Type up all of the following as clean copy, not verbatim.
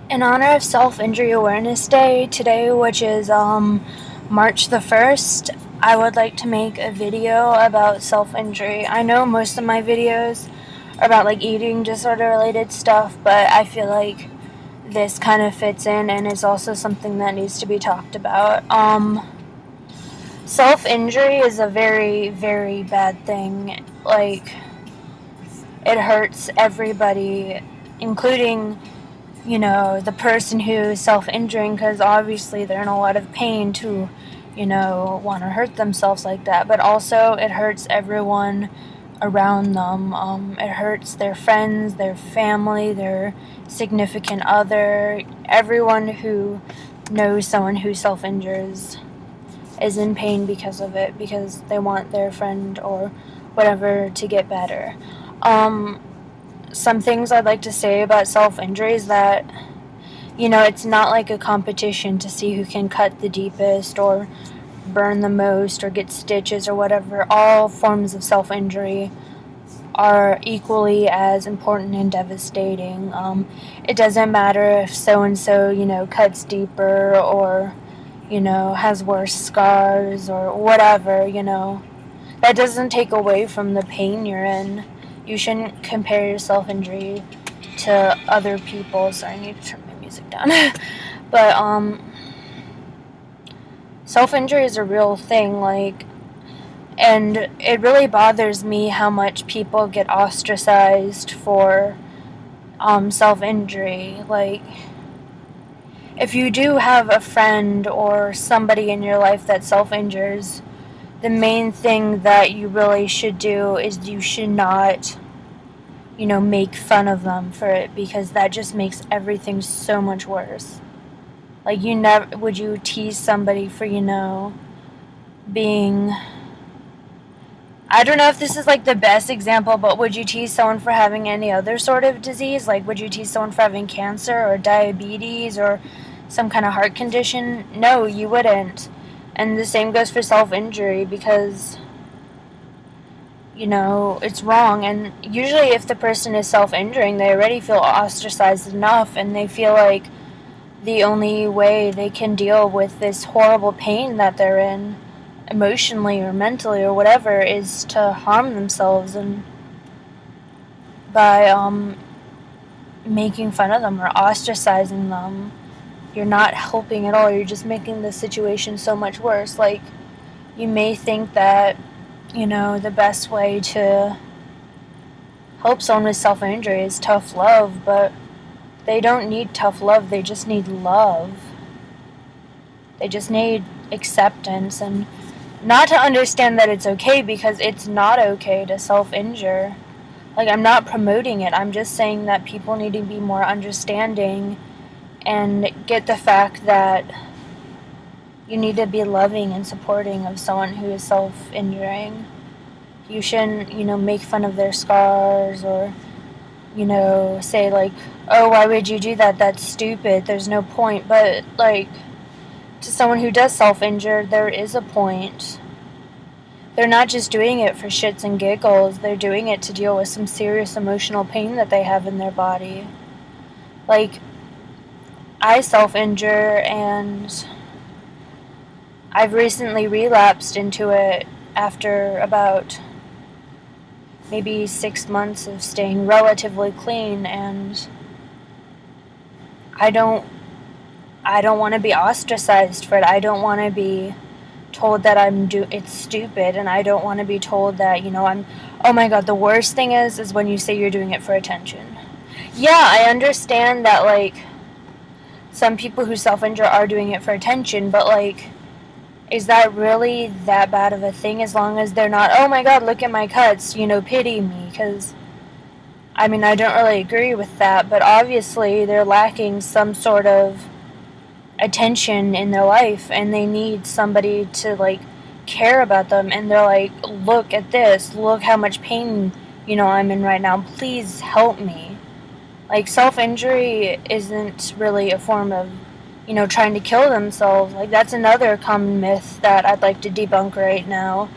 In honor of Self-Injury Awareness Day today, which is March the 1st, I would like to make a video about self-injury. I know most of my videos are about like eating disorder related stuff, but I feel like this kind of fits in and is also something that needs to be talked about. Self-injury is a very, very bad thing. Like, it hurts everybody, including the person who is self-injuring, because obviously they're in a lot of pain to, want to hurt themselves like that. But also it hurts everyone around them. It hurts their friends, their family, their significant other. Everyone who knows someone who self-injures is in pain because of it, because they want their friend or whatever to get better. Some things I'd like to say about self-injury is that, it's not like a competition to see who can cut the deepest or burn the most or get stitches or whatever. All forms of self-injury are equally as important and devastating. It doesn't matter if so-and-so, cuts deeper or, has worse scars or whatever, That doesn't take away from the pain you're in. You shouldn't compare your self-injury to other people. Sorry, I need to turn my music down. But self-injury is a real thing, and it really bothers me how much people get ostracized for self-injury. Like, if you do have a friend or somebody in your life that self-injures, the main thing that you really should do is you should not, make fun of them for it, because that just makes everything so much worse. Like, would you tease somebody for, being, I don't know if this is like the best example, but would you tease someone for having any other sort of disease? Like, would you tease someone for having cancer or diabetes or some kind of heart condition? No, you wouldn't. And the same goes for self-injury, because, it's wrong. And usually if the person is self-injuring, they already feel ostracized enough, and they feel like the only way they can deal with this horrible pain that they're in, emotionally or mentally or whatever, is to harm themselves, and by making fun of them or ostracizing them, you're not helping at all. You're just making the situation so much worse. Like, you may think that, the best way to help someone with self-injury is tough love, but they don't need tough love. They just need love. They just need acceptance, and not to understand that it's okay, because it's not okay to self-injure. Like, I'm not promoting it. I'm just saying that people need to be more understanding and get the fact that you need to be loving and supporting of someone who is self-injuring. You shouldn't, make fun of their scars or, say like, oh, why would you do that? That's stupid. There's no point. But, like, to someone who does self-injure, there is a point. They're not just doing it for shits and giggles. They're doing it to deal with some serious emotional pain that they have in their body. Like, I self-injure, and I've recently relapsed into it after about maybe 6 months of staying relatively clean, and I don't want to be ostracized for it. I don't want to be told that it's stupid, and I don't want to be told that, oh my god, the worst thing is when you say you're doing it for attention. Yeah, I understand that, like, some people who self-injure are doing it for attention, but, like, is that really that bad of a thing, as long as they're not, oh my god, look at my cuts, pity me? Because, I mean, I don't really agree with that, but obviously they're lacking some sort of attention in their life, and they need somebody to, like, care about them, and they're like, look at this, look how much pain, I'm in right now, please help me. Like, self-injury isn't really a form of, trying to kill themselves. Like, that's another common myth that I'd like to debunk right now.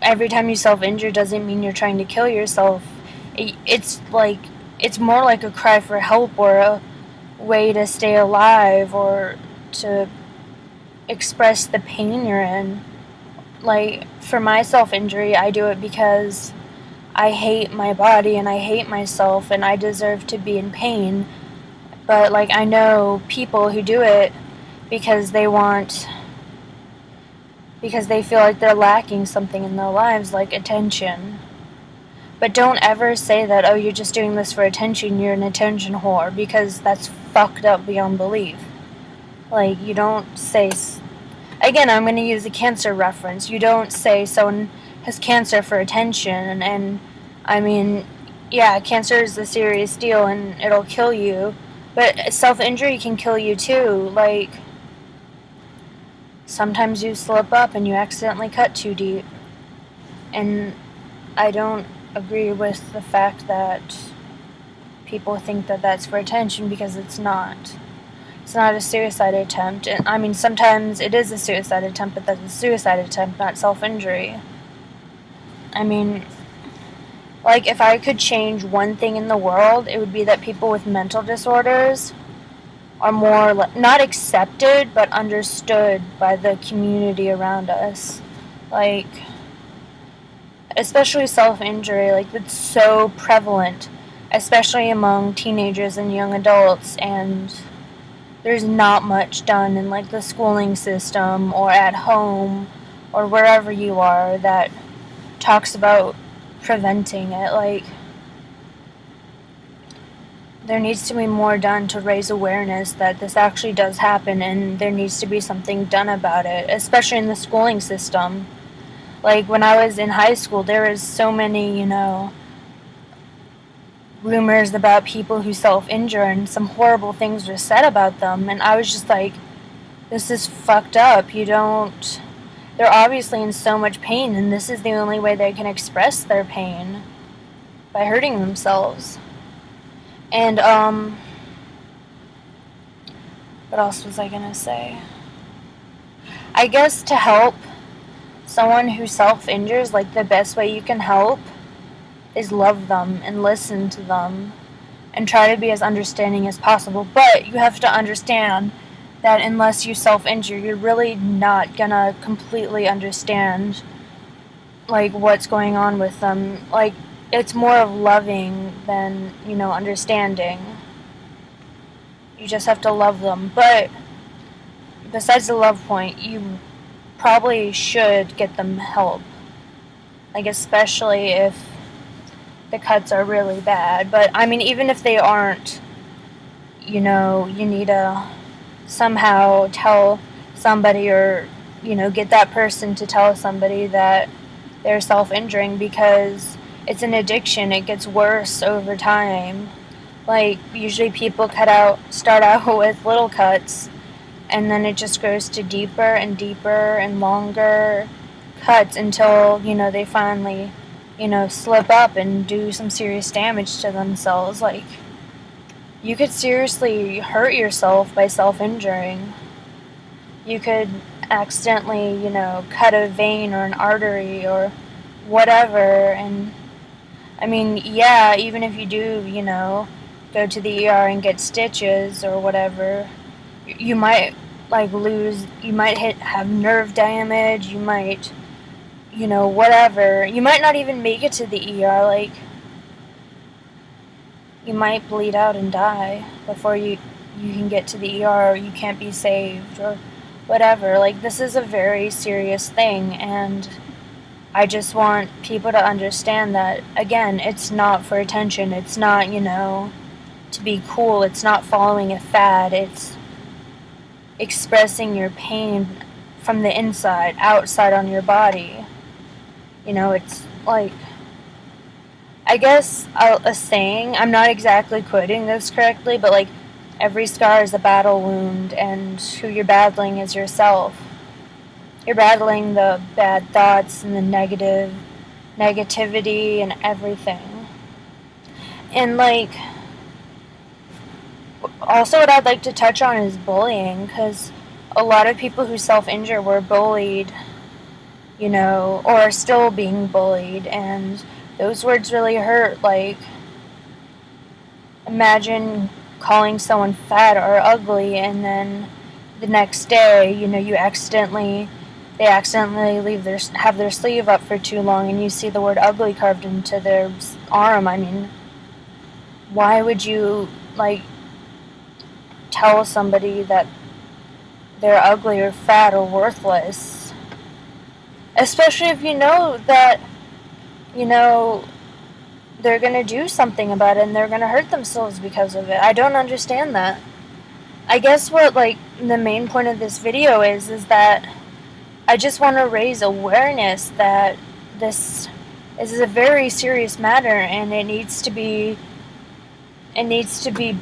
Every time you self-injure doesn't mean you're trying to kill yourself. It's more like a cry for help, or way to stay alive or to express the pain you're in. Like, for my self-injury, I do it because I hate my body and I hate myself and I deserve to be in pain. But, like, I know people who do it because they feel like they're lacking something in their lives, like attention. But don't ever say that, oh, you're just doing this for attention, you're an attention whore, because that's fucked up beyond belief. Like, you don't say, again, I'm going to use a cancer reference. You don't say someone has cancer for attention, and I mean, yeah, cancer is a serious deal and it'll kill you, but self-injury can kill you too. Like, sometimes you slip up and you accidentally cut too deep. And I don't agree with the fact that people think that that's for attention, because it's not. It's not a suicide attempt. And I mean, sometimes it is a suicide attempt, but that's a suicide attempt, not self-injury. I mean, like, if I could change one thing in the world, it would be that people with mental disorders are more, not accepted, but understood by the community around us. Like, especially self-injury, like, it's so prevalent, especially among teenagers and young adults, and there's not much done in, like, the schooling system or at home or wherever you are that talks about preventing it. Like, there needs to be more done to raise awareness that this actually does happen, and there needs to be something done about it, especially in the schooling system. Like, when I was in high school, there was so many, rumors about people who self-injure, and some horrible things were said about them, and I was just like, this is fucked up. They're obviously in so much pain, and this is the only way they can express their pain, by hurting themselves. And, what else was I gonna say? I guess to help someone who self-injures, like, the best way you can help is love them and listen to them and try to be as understanding as possible. But you have to understand that unless you self-injure, you're really not gonna completely understand, like, what's going on with them. Like, it's more of loving than, understanding. You just have to love them. But besides the love point, you probably should get them help. Like, especially if the cuts are really bad. But, I mean, even if they aren't, you need to somehow tell somebody, or, get that person to tell somebody that they're self-injuring, because it's an addiction. It gets worse over time. Like, usually people start out with little cuts, and then it just goes to deeper and deeper and longer cuts until, they finally, slip up and do some serious damage to themselves. Like, you could seriously hurt yourself by self-injuring. You could accidentally, cut a vein or an artery or whatever, and, I mean, yeah, even if you do, go to the ER and get stitches or whatever, you might, like, have nerve damage, you might, whatever. You might not even make it to the ER, like, you might bleed out and die before you can get to the ER, or you can't be saved, or whatever. Like, this is a very serious thing, and I just want people to understand that, again, it's not for attention, it's not, to be cool, it's not following a fad, it's expressing your pain from the inside, outside on your body. It's like, I guess a saying, I'm not exactly quoting this correctly, but, like, every scar is a battle wound, and who you're battling is yourself. You're battling the bad thoughts and the negativity and everything. And, like, also what I'd like to touch on is bullying, because a lot of people who self-injure were bullied, or are still being bullied, and those words really hurt. Like, imagine calling someone fat or ugly, and then the next day, they accidentally have their sleeve up for too long, and you see the word ugly carved into their arm. I mean, why would you tell somebody that they're ugly or fat or worthless? Especially if you know that, they're going to do something about it and they're going to hurt themselves because of it. I don't understand that. I guess what, the main point of this video is that I just want to raise awareness that this is a very serious matter, and it needs to be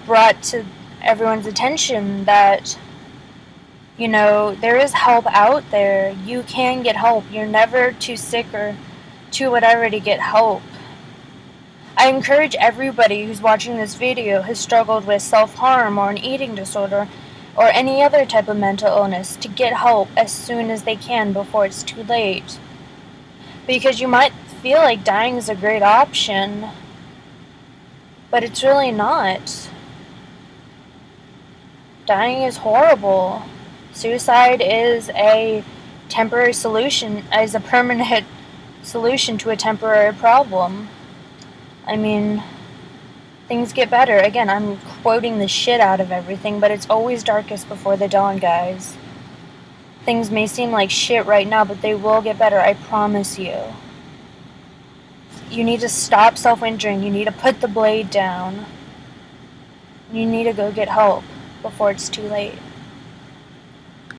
brought to everyone's attention that, there is help out there. You can get help. You're never too sick or too whatever to get help. I encourage everybody who's watching this video who's struggled with self-harm or an eating disorder or any other type of mental illness to get help as soon as they can before it's too late. Because you might feel like dying is a great option, but it's really not. Dying is horrible. Suicide is a temporary solution, is a permanent solution to a temporary problem. I mean, things get better. Again, I'm quoting the shit out of everything, but it's always darkest before the dawn, guys. Things may seem like shit right now, but they will get better, I promise you. You need to stop self-injuring. You need to put the blade down. You need to go get help before it's too late.